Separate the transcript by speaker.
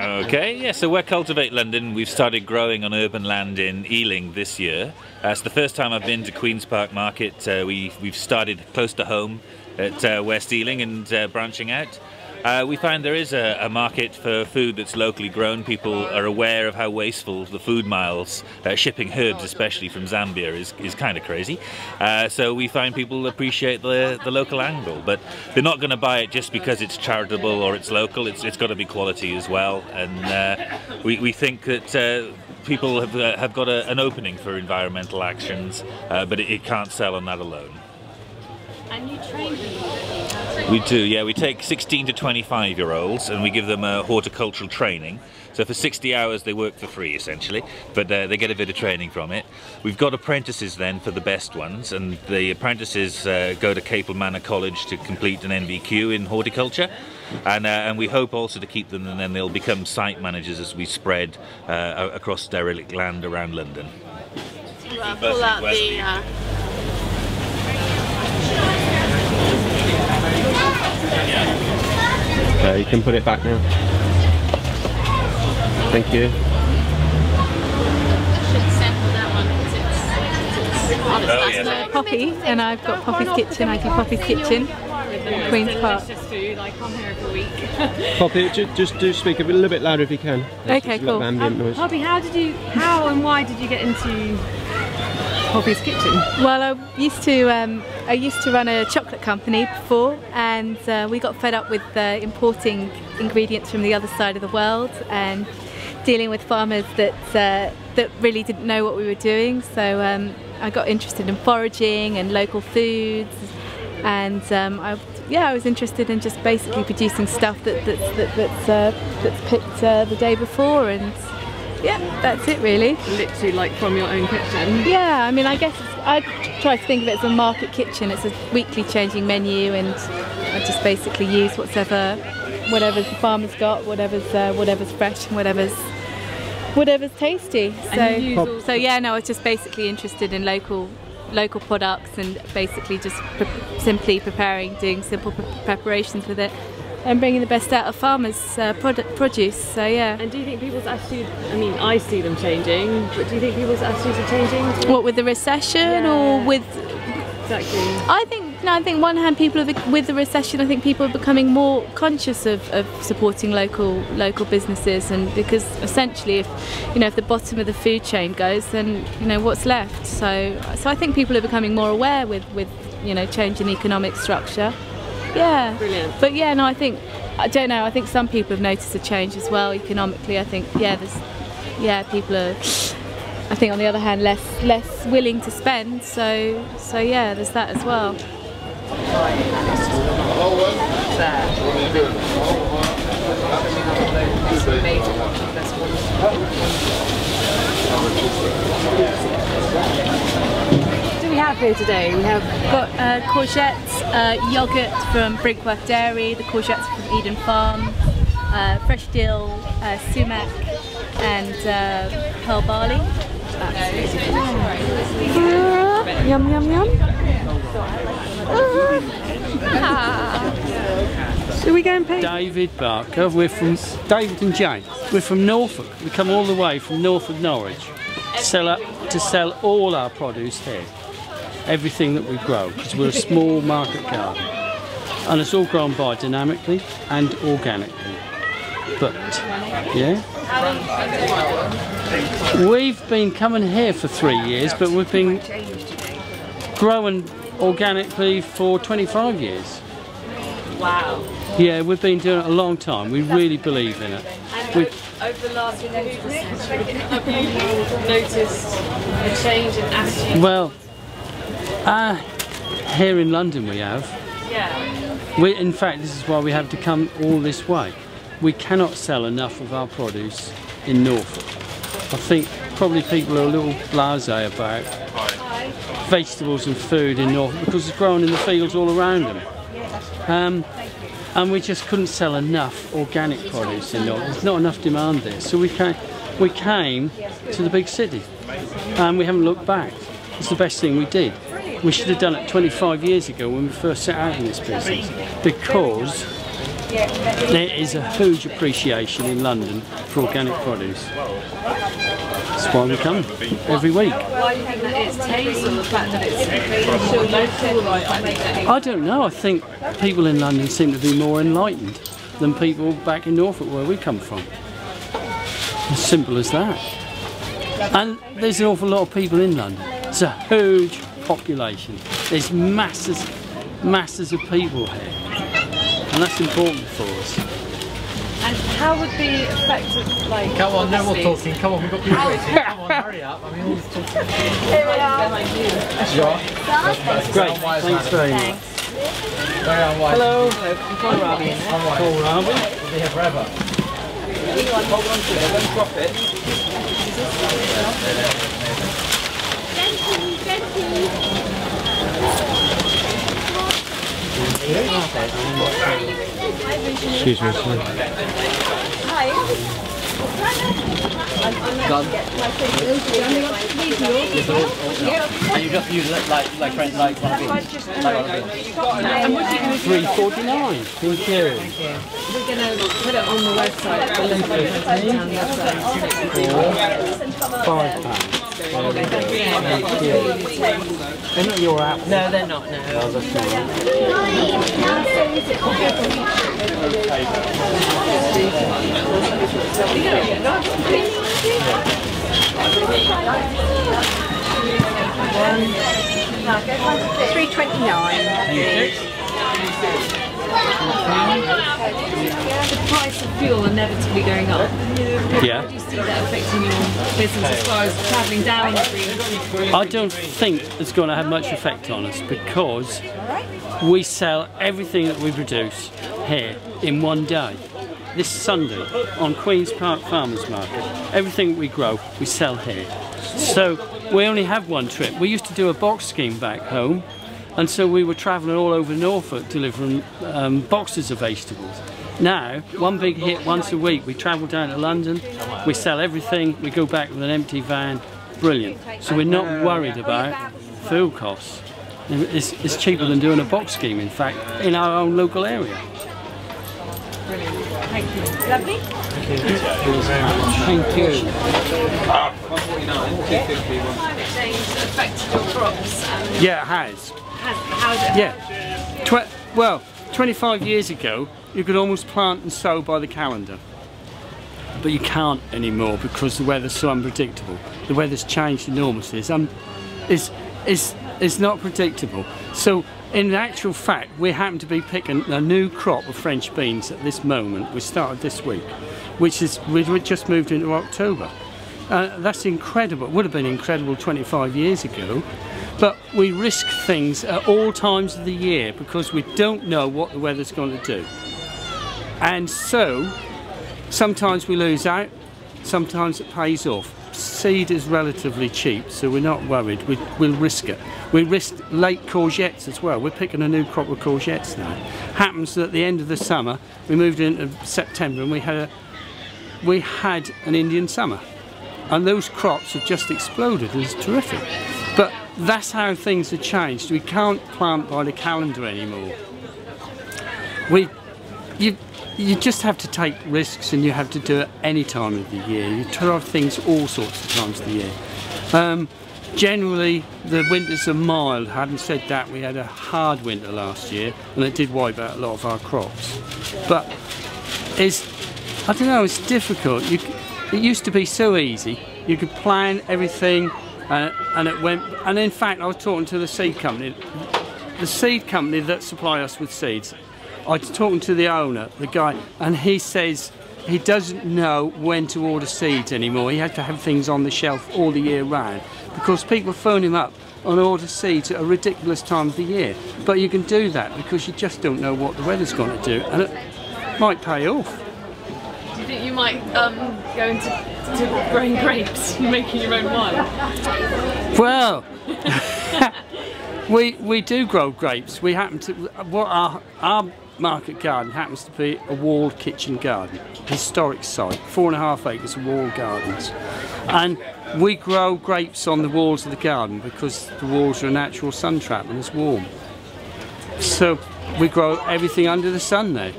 Speaker 1: Okay, yeah, so we're Cultivate London. We've started growing on urban land in Ealing this year. It's the first time I've been to Queen's Park Market. We've started close to home at West Ealing and branching out. We find there is a market for food that's locally grown. People are aware of how wasteful the food miles, shipping herbs especially from Zambia, is kind of crazy. So we find people appreciate the local angle, but they're not going to buy it just because it's charitable or it's local. It's got to be quality as well, and we think that people have got an opening for environmental actions, but it can't sell on that alone.
Speaker 2: And you train people?
Speaker 1: We do, yeah. We take 16 to 25-year-olds and we give them a horticultural training. So for 60 hours they work for free essentially, but they get a bit of training from it. We've got apprentices then for the best ones, and the apprentices go to Capel Manor College to complete an NVQ in horticulture. And we hope also to keep them, and then they'll become site managers as we spread across derelict land around London.
Speaker 2: Well, pull out the...
Speaker 3: Okay, you can put it back now. Thank you.
Speaker 4: Poppy, and I've got Poppy's Kitchen. I do Poppy's Kitchen in Queen's Park.
Speaker 2: Food. I come here every week.
Speaker 3: Poppy, just do speak a little bit louder if you can.
Speaker 4: Okay, cool.
Speaker 2: Poppy, how and why did you get into Poppy's Kitchen?
Speaker 4: Well, I used to run a chocolate company before, and we got fed up with importing ingredients from the other side of the world and dealing with farmers that really didn't know what we were doing. So I got interested in foraging and local foods, and I was interested in just basically producing stuff that's picked the day before, and yeah, that's it really.
Speaker 2: Literally like from your own kitchen?
Speaker 4: Yeah, I mean, I guess I try to think of it as a market kitchen. It's a weekly changing menu, and I just basically use whatever the farmer's got, whatever's fresh and whatever's tasty. So yeah, no, I was just basically interested in local products, and basically just simply doing simple preparations with it, and bringing the best out of farmers' produce. So yeah.
Speaker 2: And do you think people's attitude, I mean, I see them changing, but do you think people's attitudes are changing?
Speaker 4: What, with the recession, or with...
Speaker 2: Exactly.
Speaker 4: I think on one hand, with the recession, I think people are becoming more conscious of supporting local businesses, and because essentially, if the bottom of the food chain goes, then what's left. So I think people are becoming more aware with changing economic structure. Yeah. Brilliant. But yeah, no, I think some people have noticed a change as well economically. I think people are, I think on the other hand, less willing to spend. So yeah, there's that as well.
Speaker 2: What do we have here today? We have
Speaker 4: got courgettes, yoghurt from Brinkworth Dairy, the courgettes from Eden Farm, fresh dill, sumac, and pearl barley. Yum yum yum.
Speaker 2: Should we go and pay?
Speaker 5: David Barker, we're from David and Jane. We're from Norfolk. We come all the way from Norfolk, Norwich, to sell all our produce here. Everything that we grow, because we're a small market garden, and it's all grown biodynamically and organically. But yeah, we've been coming here for 3 years, but we've been growing organically for 25 years.
Speaker 2: Wow.
Speaker 5: Yeah, we've been doing it a long time. We really believe in it.
Speaker 2: And over the last few years, have you noticed a change in attitude?
Speaker 5: Well, here in London we have.
Speaker 2: Yeah.
Speaker 5: In fact, this is why we have to come all this way. We cannot sell enough of our produce in Norfolk. I think probably people are a little blasé about vegetables and food in Norfolk because it's grown in the fields all around them. And we just couldn't sell enough organic produce in Norfolk. There's not enough demand there. So we came to the big city, and we haven't looked back. It's the best thing we did. We should have done it 25 years ago when we first set out in this business, because There is a huge appreciation in London for organic produce. That's why we come every week.
Speaker 2: Why do you think that is? Taste or the fact that it's still local? Or the fact that
Speaker 5: I don't know, I think people in London seem to be more enlightened than people back in Norfolk where we come from. As simple as that. And there's an awful lot of people in London. It's a huge population. There's masses of people here. And that's important for us.
Speaker 2: And how would the effect of, like...
Speaker 6: Come on, no more talking. Come on, we've got people waiting. Come on, hurry up. I mean, all this talking.
Speaker 2: Here we are.
Speaker 5: Great, thanks very much. Hello.
Speaker 6: Come on, Ravi. We'll be here forever. Hold on to it, don't drop it.
Speaker 3: 'Excuse me, sorry.
Speaker 6: And you just use it like friends like one of these.
Speaker 5: £3.49. Thank you.
Speaker 2: We're going to put it on the website.
Speaker 5: £5. They're not your app.
Speaker 6: No, they're not, no.
Speaker 2: The price of fuel inevitably going up.
Speaker 5: Yeah.
Speaker 2: How do you see that affecting your business as far as travelling down the route?
Speaker 5: I don't think it's going to have much effect on us because we sell everything that we produce here in one day. This Sunday on Queen's Park Farmers Market, everything we grow we sell here. So we only have one trip. We used to do a box scheme back home, and so we were travelling all over Norfolk delivering boxes of vegetables. Now, one big hit once a week. We travel down to London, we sell everything, we go back with an empty van. Brilliant. So we're not worried about food costs. It's cheaper than doing a box scheme, in fact, in our own local area.
Speaker 2: Thank you. Lovely.
Speaker 5: Thank you.
Speaker 2: Climate change affected your crops.
Speaker 5: Yeah, it has.
Speaker 2: How's it?
Speaker 5: Yeah. Well, 25 years ago, you could almost plant and sow by the calendar. But you can't anymore because the weather's so unpredictable. The weather's changed enormously. It's not predictable. So, in actual fact, we happen to be picking a new crop of French beans at this moment. We started this week, we just moved into October. That's incredible. It would have been incredible 25 years ago. But we risk things at all times of the year because we don't know what the weather's going to do. And so, sometimes we lose out, sometimes it pays off. Seed is relatively cheap, so we're not worried. We'll risk it. We risked late courgettes as well. We're picking a new crop of courgettes now. Happens that at the end of the summer, we moved into September and we had an Indian summer. And those crops have just exploded. It's terrific. But that's how things have changed. We can't plant by the calendar anymore. You just have to take risks, and you have to do it any time of the year. You try things all sorts of times of the year. Generally, the winters are mild. Having said that, we had a hard winter last year, and it did wipe out a lot of our crops. But I don't know, it's difficult. It used to be so easy. You could plan everything, and it went. And in fact, I was talking to the seed company that supply us with seeds. I was talking to the owner, the guy, and he says he doesn't know when to order seeds anymore. He had to have things on the shelf all the year round because people phone him up and order seeds at a ridiculous time of the year. But you can do that because you just don't know what the weather's going to do, and it might pay off.
Speaker 2: Do you think you might go into growing grapes and making your own wine?
Speaker 5: Well, we do grow grapes. We happen to our market garden happens to be a walled kitchen garden, historic site, 4.5 acres of walled gardens, and we grow grapes on the walls of the garden because the walls are a natural sun trap and it's warm. So we grow everything under the sun there.